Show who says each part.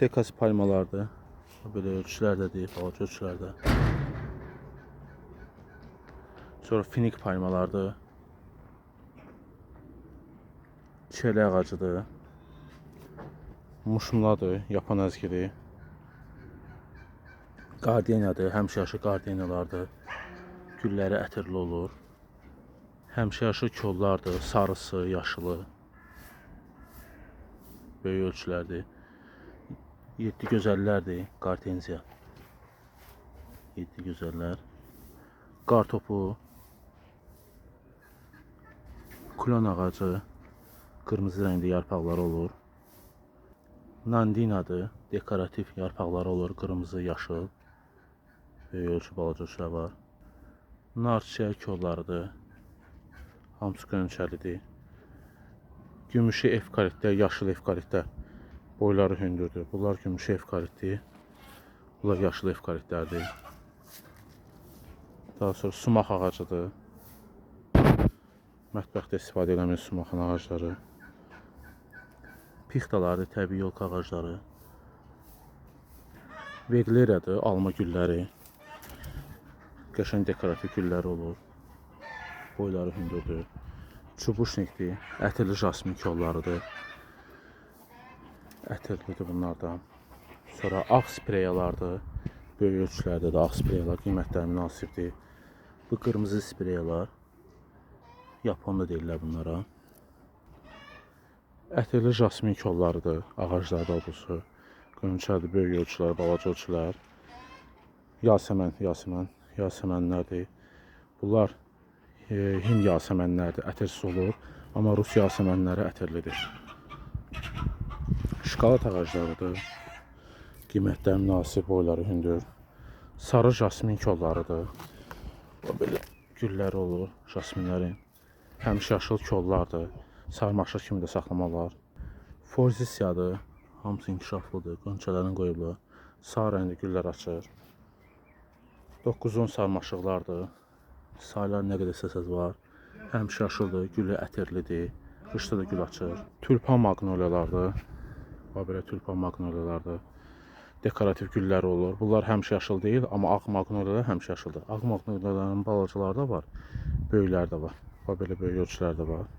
Speaker 1: Sekas palmalardır. Böyle ölçülərdədir, balaca ölçülərdə. Sonra finik palmalardır. Çelə ağacıdır. Muşmuladır, yapan əzgidir. Qardeniyadır, həmişəyaşıl qardeniyalardır. Gülləri ətirli olur. Həmişəyaşıl kollardır, sarısı, yaşılı. Böyük ölçülərdir. 7 gözəllərdir, qartenziya. 7 gözəllər. Qartopu, klon ağacı, qırmızı rəngli yarpaqları olur. Nandinadır, dekorativ yarpaqları olur, qırmızı, yaşıl. Böyük ölçü, balaca ölçülər var. Nar çiçəyi kollarıdır. Hamısı qönçəlidir. Gümüşü efkaritlər, yaşıl efkaritlər. Boyları hündürdür. Bunlar gümüşü efkaritdir. Bunlar yaşıl efkaritlərdir. Daha sonra sumaq ağacıdır. Mətbəxdə istifadə edilen sumaqın ağacları. Pixtalardır, təbii yolka ağacları. Vegleriyadır, alma gülləri. Qəşəng dekorativ gülləri olur. Boyları hündürdür. Çubuşnikdir, ətirli jasmin kollarıdır. Ətirlidir bunlardan. Sonra ağ spreyalardır. Böyük ölçülərdə də ağ spreyalar qiymətləri münasibdir. Bu qırmızı spreyalar. Yaponda deyirlər bunlara. Ətirli jasmin kollarıdır. Ağaclarda oldusu. Qönçədir, böyük ölçülər, balaca ölçülər. Yasəmənlərdir. Bunlar Hind yasəmənlərdir, ətirsiz olur. Amma Rus yasəmənləri ətirlidir. Şokolad ağaclarıdır. Qiymətləri münasib, boyları hündür. Sarı jasmin kollarıdır. Belə gülləri olur, jasminlərin. Həmişəyaşıl kollardır. Sarmaşıq kimi də saxlamaq olar. Forzisiyadır. Hamısı inkişaflıdır. Qönçələrini qoyublar. Sağ rəngli güllər açır. 9-10 sarmaşıqlardır. Saylar nə qədər istəsəz var. Həmişəyaşıldır, gülü ətirlidir. Qışda da gül açır. Tulpan maqnoliyalardır. Belə tulpan maqnoliyalardır. Dekorativ gülləri olur. Bunlar həmişəyaşıl deyil, amma ağ maqnoliyalar həmişəyaşıldır. Ağ maqnoliyaların balacaları da var, böyükləri də var. Belə böyük ölçülər də var.